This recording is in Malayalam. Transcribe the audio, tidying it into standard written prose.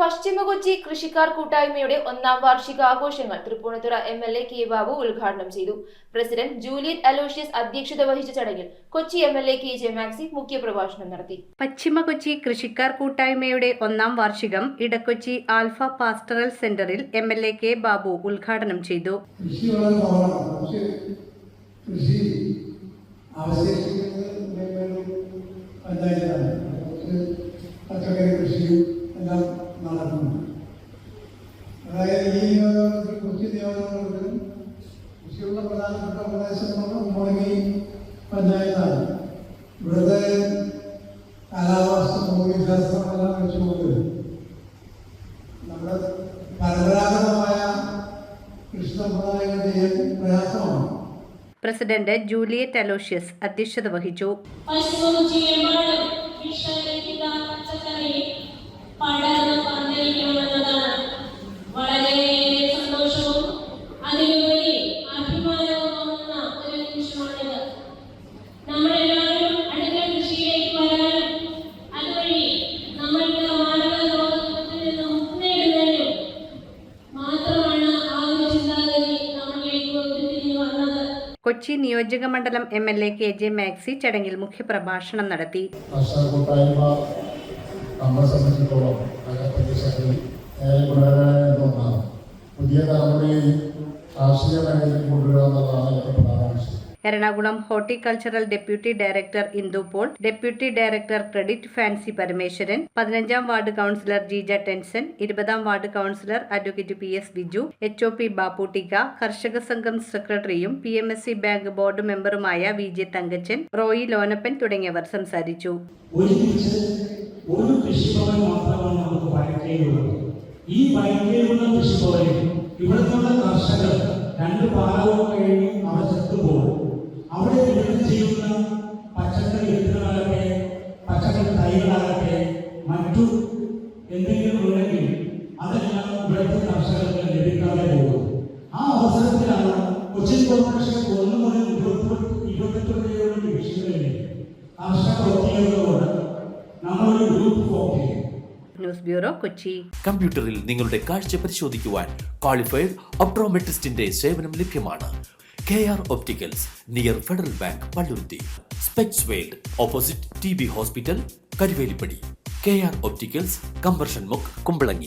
പശ്ചിമ കൊച്ചി കൃഷിക്കാർ കൂട്ടായ്മയുടെ ഒന്നാം വാർഷികാഘോഷങ്ങൾ തൃപ്പൂണിത്തുറ എംഎൽഎ കെ ബാബു ഉദ്ഘാടനം ചെയ്തു. പ്രസിഡന്റ് ജൂലിയറ്റ് അലോഷ്യസ് അധ്യക്ഷത വഹിച്ച ചടങ്ങിൽ കൊച്ചി എംഎൽഎ കെ മാക്സി മുഖ്യപ്രഭാഷണം നടത്തി. പശ്ചിമ കൊച്ചി കൃഷിക്കാർ കൂട്ടായ്മയുടെ ഒന്നാം വാർഷികം ഇടക്കൊച്ചി ആൽഫ പാസ്റ്ററൽ സെന്ററിൽ എംഎൽഎ കെ ബാബു ഉദ്ഘാടനം ചെയ്തു. അതായത് ഈ കൊച്ചി നിയോജകമണ്ഡലത്തിൽ കൃഷിയുള്ള പ്രധാനപ്പെട്ട പ്രദേശമാണ് മുളകി പഞ്ചായത്താണ്. ഇവിടുത്തെ കാലാവസ്ഥ ഭൂമിശാസ്ത്രമെല്ലാം വെച്ചുകൊണ്ട് നമ്മുടെ പരമ്പരാഗതമായ കൃഷി സമ്പ്രദായങ്ങൾ ചെയ്യാൻ പ്രയാസമാണ്. പ്രസിഡന്റ് ജൂലിയറ്റ് അലോഷ്യസ് അധ്യക്ഷത വഹിച്ചു. വളരെ സന്തോഷവും അതിലുപരി അഭിമാനവും തോന്നുന്ന ഒരു നിമിഷമാണിത്. നമ്മളെല്ലാവരും അടുത്ത കൃഷിയിലേക്ക് വരാനും അതുവഴി നമ്മൾക്ക് മാനവ രോഗത്തിൽ നിന്ന് മുക്തി നേടുന്നതിനും മാത്രമാണ് ആ ഒരു ചിന്താഗതി നമ്മളിലേക്ക് ഉരുത്തിരിഞ്ഞു വന്നത്. കൊച്ചി നിയോജക മണ്ഡലം എംഎൽഎ കെ മാക്സി ചടങ്ങിൽ മുഖ്യപ്രഭാഷണം നടത്തി. പുതിയ തലമുറയിൽ കാർഷിക മേഖലയിൽ കൊണ്ടുവരിക എന്നുള്ളതാണ് ഏറ്റവും പ്രധാന വിഷയം. Ernakulam horticultural deputy director Indu Paul, deputy director credit Fancy Parameswaran, 15-ാം വാർഡ് കൗൺസിലർ ജീജ ടെൻസൻ, 20-ാം ward councillor advocate PS Biju, HOP ബാപ്പുട്ടിക്ക, കർഷക സംഘം സെക്രട്ടറിയും PMSC ബാങ്ക് ബോർഡ് മെമ്പറുമായ VJ തങ്കച്ചൻ, റോയി ലോനപ്പൻ തുടങ്ങിയവർ സംസാരിച്ചു. ഒരു കൃഷിഭവൻ മാത്രമാണ് നമുക്ക് വയക്കേലുള്ളത്. ഈ വയക്കേലുള്ള കൃഷിഭവനിൽ ഇവിടുന്നുള്ള കർഷകർ 2 പാലവും കഴിഞ്ഞ് അവർ ചത്തുപോകും. അവിടെ വിതരണം ചെയ്യുന്ന പച്ചക്കറി വിത്തുകളാകട്ടെ, പച്ചക്കറി തൈകളാകട്ടെ, മറ്റു എന്തെങ്കിലും ഉണ്ടെങ്കിൽ അതെല്ലാം ഇവിടുത്തെ കർഷകർക്ക് ലഭിക്കാതെ പോകും. ആ അവസരത്തിലാണ് കൊച്ചിൻ കോർപ്പറേഷൻ 1 മുതൽ 28 വരെയുള്ള ഡിവിഷനുകളിലെ കർഷക ഒത്തുചേർന്നുകൊണ്ട് നമ്മളൊരു ഗ്രൂപ്പ് ഫോം ചെയ്യും. News bureau, Kochi. കമ്പ്യൂട്ടറിൽ നിങ്ങളുടെ കാഴ്ച പരിശോധിക്കുവാൻ ക്വാളിഫൈഡ് ഒപ്ട്രോമെട്രിസ്റ്റിന്റെ സേവനം ലഭ്യമാണ്. KR opticals, near federal bank, Palluruthy. Specs world, opposite TB hospital, Karuvelippady. KR opticals, combustion മുക്ക്, കുമ്പളങ്ങി.